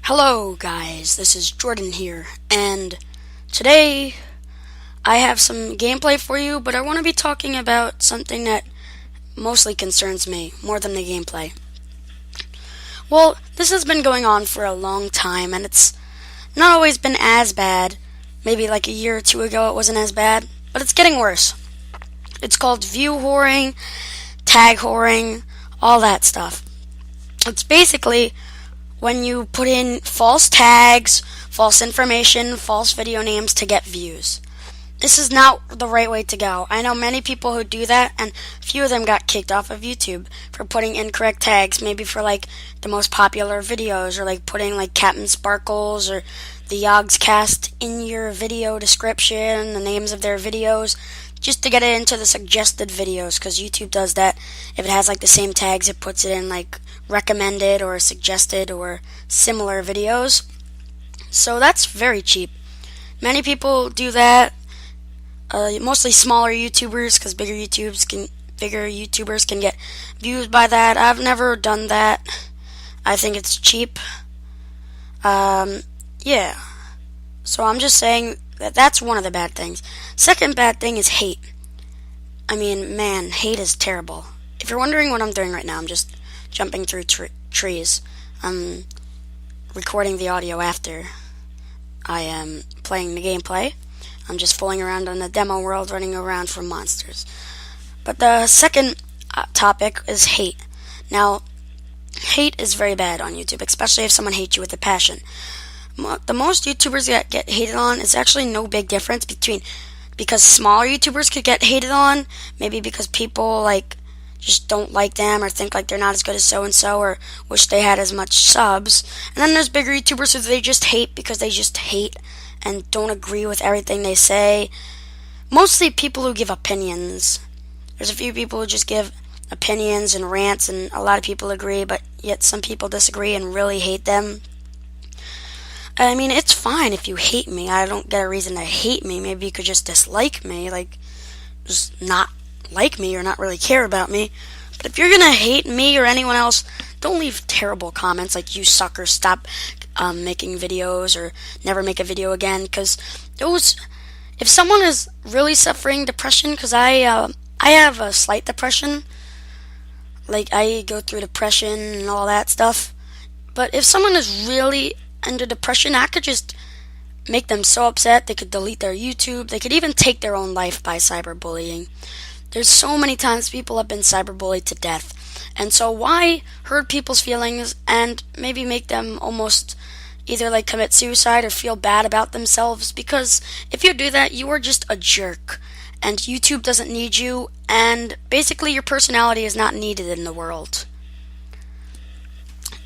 Hello guys, this is Jordan here, and today I have some gameplay for you, but I want to be talking about something that mostly concerns me more than the gameplay. Well, this has been going on for a long time, and it's not always been as bad. Maybe like a year or two ago it wasn't as bad, but it's getting worse. It's called view whoring, tag whoring, all that stuff. It's basically when you put in false tags, false information, false video names to get views. This is not the right way to go. I know many people who do that, and a few of them got kicked off of YouTube for putting incorrect tags, maybe for like the most popular videos, or like putting like Captain Sparkles or the Yogscast in your video description, the names of their videos, just to get it into the suggested videos, because YouTube does that. If it has like the same tags, it puts it in like recommended or suggested or similar videos. So that's very cheap. Many people do that. Mostly smaller YouTubers, because bigger YouTubers can get views by that. I've never done that. I think it's cheap. Yeah. So I'm just saying that that's one of the bad things. Second bad thing is hate. I mean, man, hate is terrible. If you're wondering what I'm doing right now, I'm just jumping through trees. I'm recording the audio after I am playing the gameplay. I'm just fooling around in the demo world, running around from monsters. But the second topic is hate. Now, hate is very bad on YouTube, especially if someone hates you with a passion. The most YouTubers that get hated on is actually no big difference because smaller YouTubers could get hated on, maybe because people like just don't like them or think like they're not as good as so and so or wish they had as much subs. And then there's bigger YouTubers who they just hate because they just hate and don't agree with everything they say. Mostly people who give opinions. There's a few people who just give opinions and rants, and a lot of people agree, but yet some people disagree and really hate them. I mean, it's fine if you hate me. I don't get a reason to hate me. Maybe you could just dislike me, like just not like me or not really care about me. But if you're gonna hate me or anyone else, don't leave terrible comments like "you sucker, stop making videos" or "never make a video again." Because if someone is really suffering depression, because I have a slight depression, like I go through depression and all that stuff. But if someone is really under depression, I could just make them so upset they could delete their YouTube. They could even take their own life by cyberbullying. There's so many times people have been cyberbullied to death. And so why hurt people's feelings and maybe make them almost either like commit suicide or feel bad about themselves? Because if you do that, you are just a jerk. And YouTube doesn't need you, and basically your personality is not needed in the world.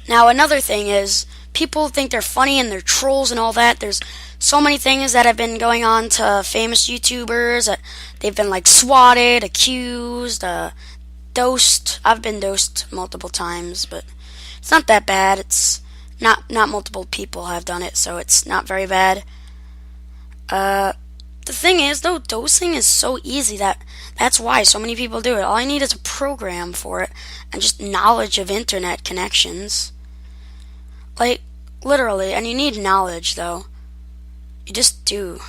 Now another thing is, people think they're funny and they're trolls and all that. There's so many things that have been going on to famous YouTubers. They've been like swatted, accused, dosed. I've been dosed multiple times, but it's not that bad. It's not multiple people have done it, so it's not very bad. The thing is, though, dosing is so easy that's why so many people do it. All I need is a program for it and just knowledge of internet connections. Like, literally, and you need knowledge, though. You just do.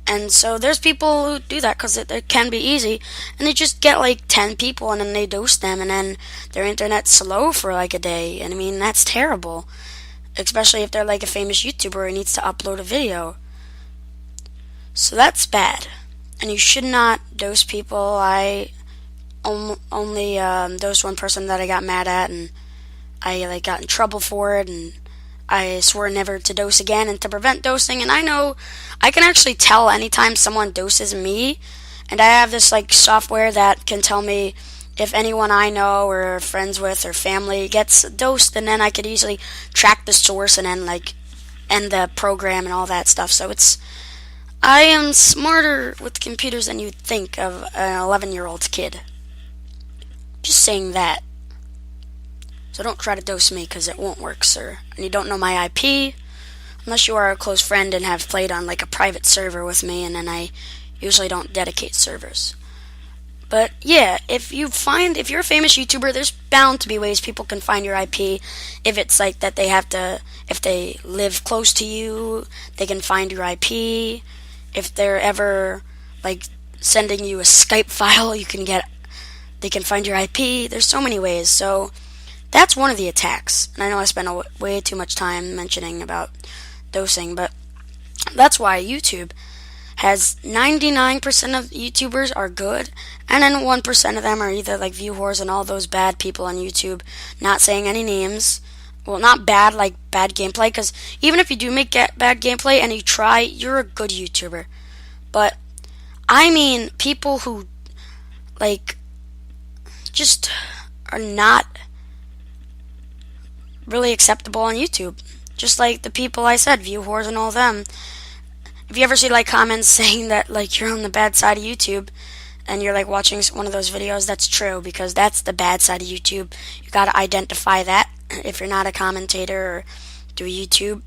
And so there's people who do that because it can be easy, and they just get like 10 people and then they dose them, and then their internet's slow for like a day. And I mean, that's terrible. Especially if they're like a famous YouTuber who needs to upload a video. So that's bad. And you should not dose people. I only dosed one person that I got mad at, and I like got in trouble for it, and I swore never to dose again and to prevent dosing. And I know I can actually tell anytime someone doses me, and I have this like software that can tell me if anyone I know or friends with or family gets dosed, and then I could easily track the source and then like end the program and all that stuff. So I am smarter with computers than you'd think of an 11-year-old kid. Just saying that. So don't try to dose me, because it won't work, sir. And you don't know my IP, unless you are a close friend and have played on like a private server with me, and then I usually don't dedicate servers. But yeah, if you're a famous YouTuber, there's bound to be ways people can find your IP. If it's like that if they live close to you, they can find your IP. If they're ever like sending you a Skype file, they can find your IP. There's so many ways. So that's one of the attacks. And I know I spent way too much time mentioning about dosing, but that's why YouTube has 99% of YouTubers are good, and then 1% of them are either like view whores and all those bad people on YouTube. Not saying any names. Well, not bad like bad gameplay, because even if you do make bad gameplay and you try, you're a good YouTuber. But I mean people who like just are not really acceptable on YouTube. Just like the people I said, view whores and all them. If you ever see like comments saying that like you're on the bad side of YouTube and you're like watching one of those videos, that's true, because that's the bad side of YouTube. You gotta identify that. If you're not a commentator or do YouTube,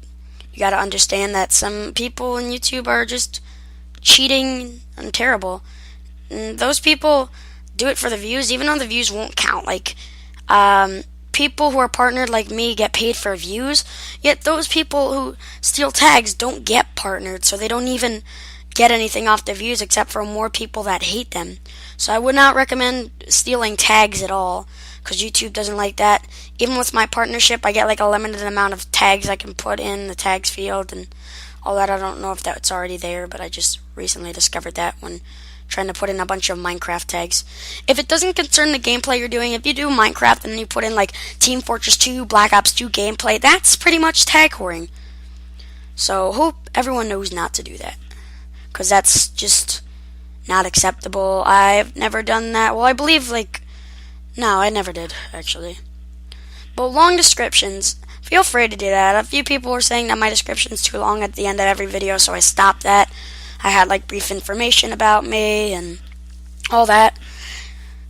you gotta understand that some people in YouTube are just cheating and terrible. And those people do it for the views, even though the views won't count. Like, people who are partnered like me get paid for views, yet those people who steal tags don't get partnered, so they don't even get anything off the views except for more people that hate them. So I would not recommend stealing tags at all, because YouTube doesn't like that. Even with my partnership, I get like a limited amount of tags I can put in the tags field and all that. I don't know if that's already there, but I just recently discovered that when trying to put in a bunch of Minecraft tags. If it doesn't concern the gameplay you're doing, if you do Minecraft and then you put in like Team Fortress 2, Black Ops 2 gameplay, that's pretty much tag whoring. So hope everyone knows not to do that, because that's just not acceptable. I've never done that. Well, I believe no, I never did actually. But long descriptions, feel free to do that. A few people were saying that my description is too long at the end of every video, so I stopped that. I had like brief information about me and all that.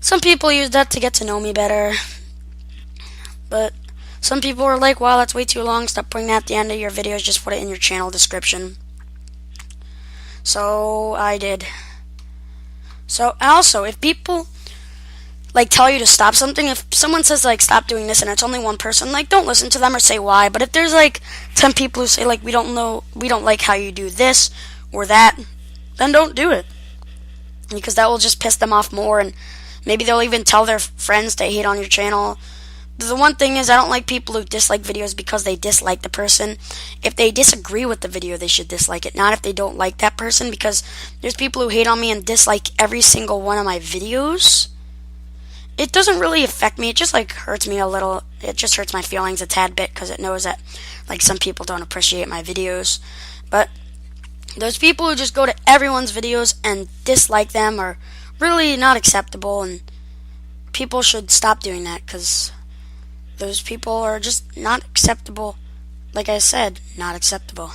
Some people use that to get to know me better. But some people are like, wow, that's way too long. Stop putting that at the end of your videos. Just put it in your channel description. So I did. So also, if people like tell you to stop something, if someone says like stop doing this and it's only one person, like don't listen to them or say why. But if there's like 10 people who say like we don't like how you do this or that, then don't do it, because that will just piss them off more, and maybe they'll even tell their friends to hate on your channel. The one thing is, I don't like people who dislike videos because they dislike the person. If they disagree with the video, they should dislike it, not if they don't like that person, because there's people who hate on me and dislike every single one of my videos. It doesn't really affect me. It just like hurts me a little. It just hurts my feelings a tad bit, because it knows that like some people don't appreciate my videos. But those people who just go to everyone's videos and dislike them are really not acceptable, and people should stop doing that, because those people are just not acceptable. Like I said, not acceptable.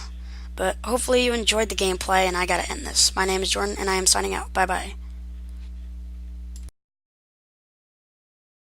But hopefully you enjoyed the gameplay, and I gotta end this. My name is Jordan, and I am signing out. Bye-bye.